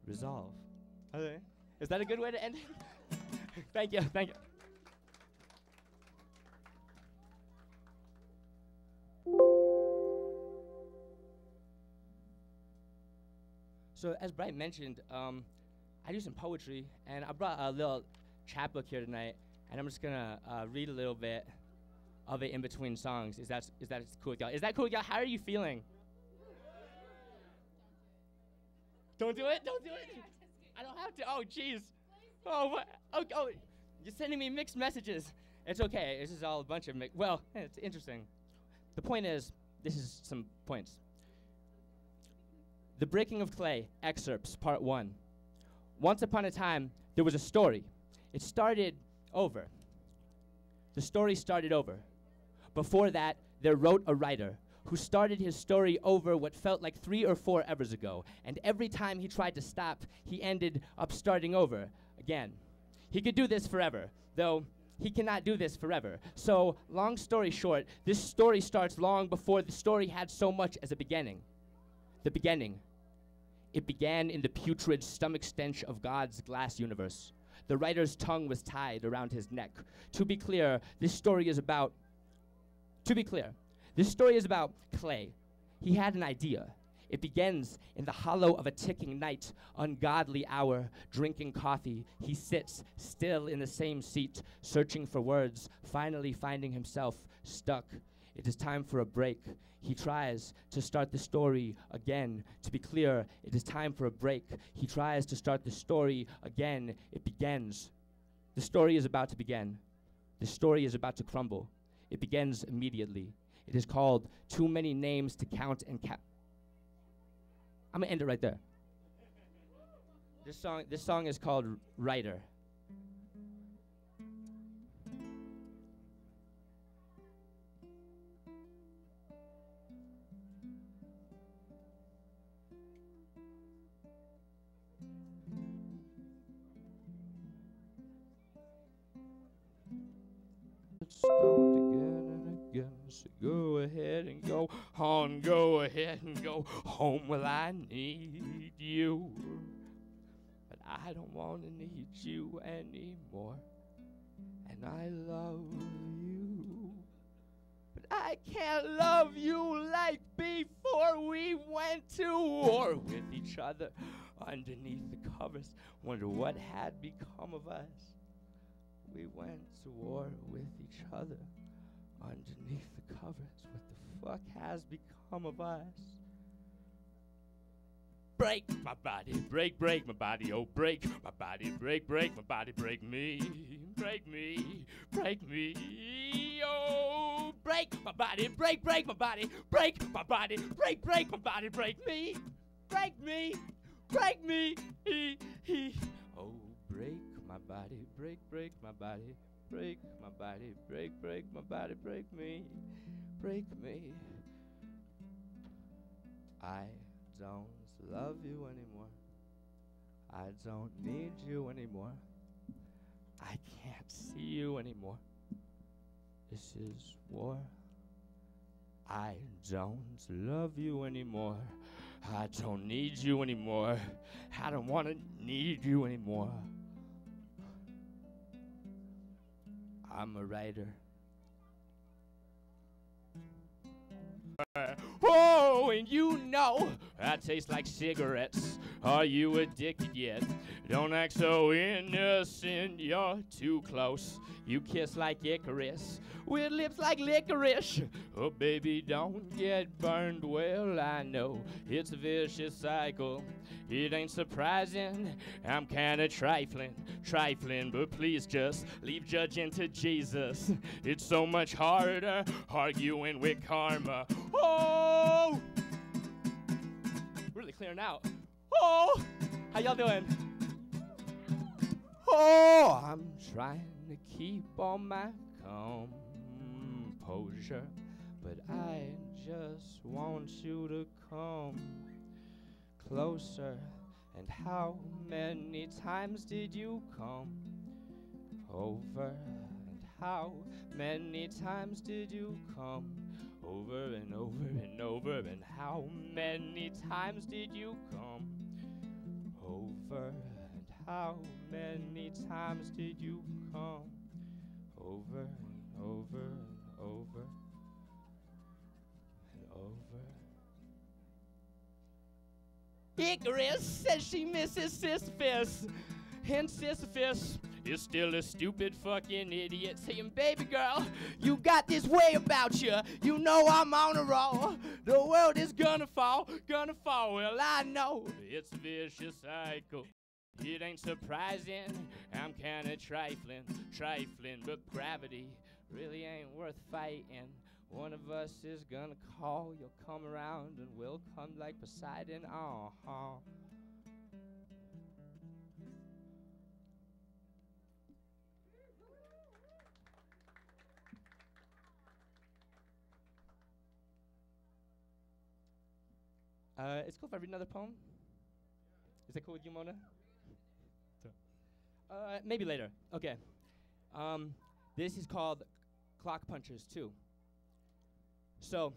resolve. Okay. Is that a good way to end it? Thank you, thank you. So as Brian mentioned, I do some poetry, and I brought a little chapbook here tonight, and I'm just gonna read a little bit of it in between songs. Is that cool with y'all? Is that cool with y'all? How are you feeling? Don't do it. Don't do it. I don't have to. Oh, jeez. Oh, what? Oh, you're sending me mixed messages. It's okay. This is all a bunch of well, it's interesting. The point is, this is some points. The Breaking of Clay, excerpts, part 1. Once upon a time, there was a story. It started over. The story started over. Before that, there wrote a writer who started his story over what felt like 3 or 4 evers ago. And every time he tried to stop, he ended up starting over again. He could do this forever, though he cannot do this forever. So, long story short, this story starts long before the story had so much as a beginning. The beginning. It began in the putrid stomach stench of God's glass universe. The writer's tongue was tied around his neck. To be clear, this story is about clay. He had an idea. It begins in the hollow of a ticking night, ungodly hour, drinking coffee. He sits still in the same seat, searching for words, finally finding himself stuck. It is time for a break. He tries to start the story again. To be clear, it is time for a break. He tries to start the story again. It begins. The story is about to begin. The story is about to crumble. It begins immediately. It is called Too Many Names to Count and Count. I'm gonna end it right there. This song is called Writer. Start again and again, so go ahead and go on, go ahead and go home. Well, I need you, but I don't want to need you anymore. And I love you, but I can't love you like before we went to war with each other underneath the covers. Wonder what had become of us. We went to war with each other underneath the covers. What the fuck has become of us? Break my body, break my body, oh break my body, break my body, break me, oh break my body, break my body, break my body, break my body, break me, oh break my body, break my body, break my body, break my body, break me. I don't love you anymore. I don't need you anymore. I can't see you anymore. This is war. I don't love you anymore. I don't need you anymore. I don't want to need you anymore. I'm a writer. Oh, and you know I taste like cigarettes. Are you addicted yet? Don't act so innocent, you're too close. You kiss like Icarus, with lips like licorice. Oh, baby, don't get burned. Well, I know it's a vicious cycle. It ain't surprising, I'm kinda trifling, but please just leave judging to Jesus. It's so much harder arguing with karma. Oh! Really clearing out. Oh! How y'all doing? Oh! I'm trying to keep all my composure, but I just want you to come closer. And how many times did you come over? And how many times did you come over and over and over? And how many times did you come over. And how many times did you come over and over and over and over? Icarus says she misses Sisyphus, and Sisyphus is still a stupid fucking idiot, saying, baby girl, you got this way about you. You know I'm on a roll. The world is gonna fall. Well, I know it's a vicious cycle. It ain't surprising, I'm kinda trifling, but gravity really ain't worth fighting. One of us is gonna call, you'll come around, and we'll come like Poseidon. It's cool if I read another poem. Is that cool with you, Mona? Maybe later. Okay. This is called Clock Punchers 2. So,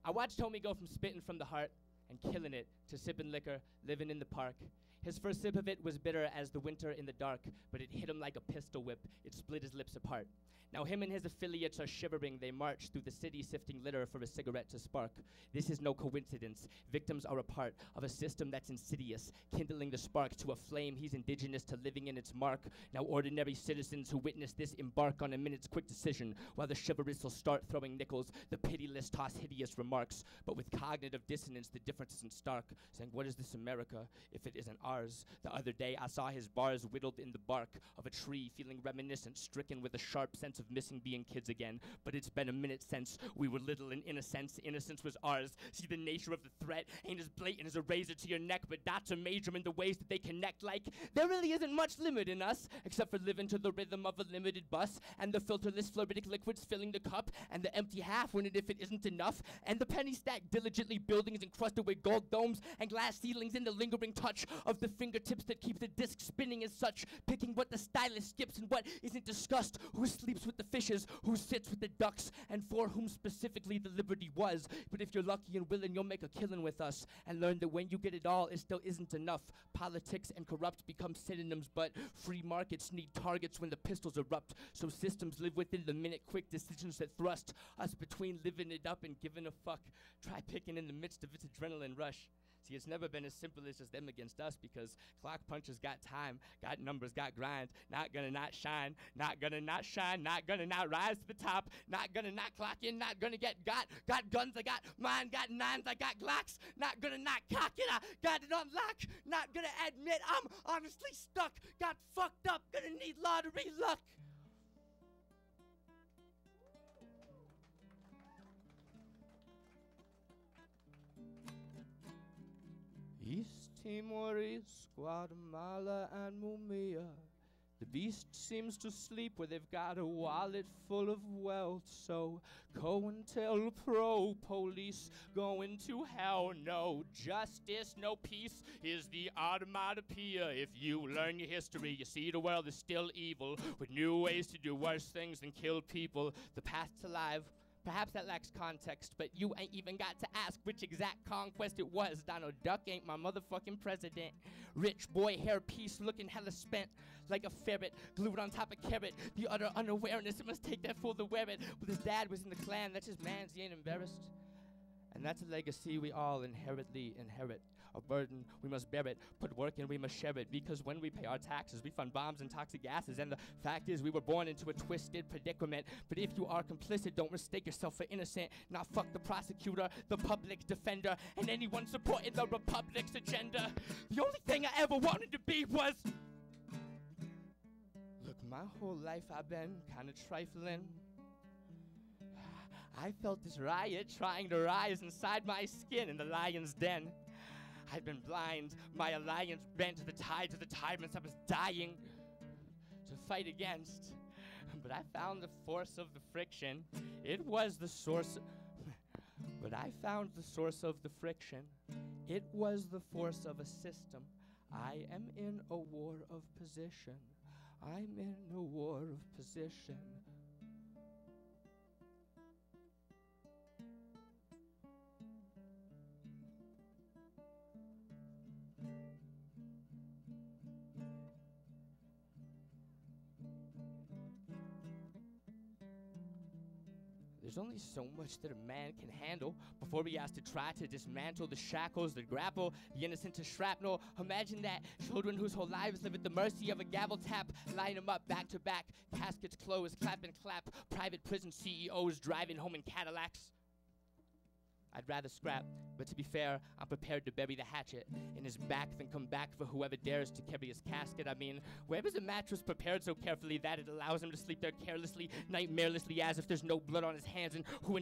I watched homie go from spitting from the heart and killing it to sipping liquor, living in the park. His first sip of it was bitter as the winter in the dark, but it hit him like a pistol whip. It split his lips apart. Now him and his affiliates are shivering. They march through the city sifting litter for a cigarette to spark. This is no coincidence. Victims are a part of a system that's insidious, kindling the spark to a flame he's indigenous to living in its mark. Now ordinary citizens who witness this embark on a minute's quick decision, while the chivalrous will start throwing nickels. The pitiless toss hideous remarks, but with cognitive dissonance the difference isn't stark, saying, what is this America if it isn't ours? The other day I saw his bars whittled in the bark of a tree, feeling reminiscent, stricken with a sharp sense of missing being kids again. But it's been a minute since we were little in innocence. Innocence was ours. See, the nature of the threat ain't as blatant as a razor to your neck, but dots are major in the ways that they connect. Like, there really isn't much limit in us, except for living to the rhythm of a limited bus, and the filterless fluoridic liquids filling the cup, and the empty half when if it isn't enough, and the penny stacked diligently buildings encrusted with gold domes and glass ceilings, and the lingering touch of the fingertips that keep the disc spinning as such, picking what the stylus skips and what isn't discussed, who sleeps with the fishes, who sits with the ducks, and for whom specifically the liberty was. But if you're lucky and willing, you'll make a killing with us, and learn that when you get it all, it still isn't enough. Politics and corrupt become synonyms, but free markets need targets when the pistols erupt. So systems live within the minute quick decisions that thrust us between living it up and giving a fuck. Try picking in the midst of its adrenaline rush. See, it's never been as simple as just them against us, because clock punchers got time, got numbers, got grind. Not gonna not shine, not gonna not shine, not gonna not rise to the top, not gonna not clock in, not gonna get got guns, I got mine, got nines, I got Glocks, not gonna not cock it, I got it on lock, not gonna admit I'm honestly stuck, got fucked up, gonna need lottery luck. East Timorese, Guatemala, and Mumia. The beast seems to sleep where they've got a wallet full of wealth. So COINTELPRO, police going to hell. No justice, no peace is the automatopoeia. If you learn your history, you see the world is still evil, with new ways to do worse things than kill people. The past's alive. Perhaps that lacks context, but you ain't even got to ask which exact conquest it was. Donald Duck ain't my motherfucking president. Rich boy hairpiece looking hella spent, like a ferret glued on top of carrot. The utter unawareness, it must take that fool to wear it. But his dad was in the clan, that's his man's, he ain't embarrassed. And that's a legacy we all inherently inherit. A burden, we must bear it. Put work in, we must share it. Because when we pay our taxes, we fund bombs and toxic gases. And the fact is, we were born into a twisted predicament. But if you are complicit, don't mistake yourself for innocent. Now fuck the prosecutor, the public defender, and anyone supporting the Republic's agenda. The only thing I ever wanted to be was... Look, my whole life I've been kinda trifling. I felt this riot trying to rise inside my skin in the lion's den. I'd been blind, my alliance bent to the tides of the timeless I was dying to fight against. But I found the force of the friction. It was the source, but I found the source of the friction. It was the force of a system. I am in a war of position. I'm in a war of position. There's only so much that a man can handle before he has to try to dismantle the shackles that grapple the innocent to shrapnel. Imagine that, children whose whole lives live at the mercy of a gavel tap, line them up back to back, caskets closed, clap and clap, private prison CEOs driving home in Cadillacs. I'd rather scrap, but to be fair, I'm prepared to bury the hatchet in his back than come back for whoever dares to carry his casket. I mean, where is a mattress prepared so carefully that it allows him to sleep there carelessly, nightmarelessly, as if there's no blood on his hands, and who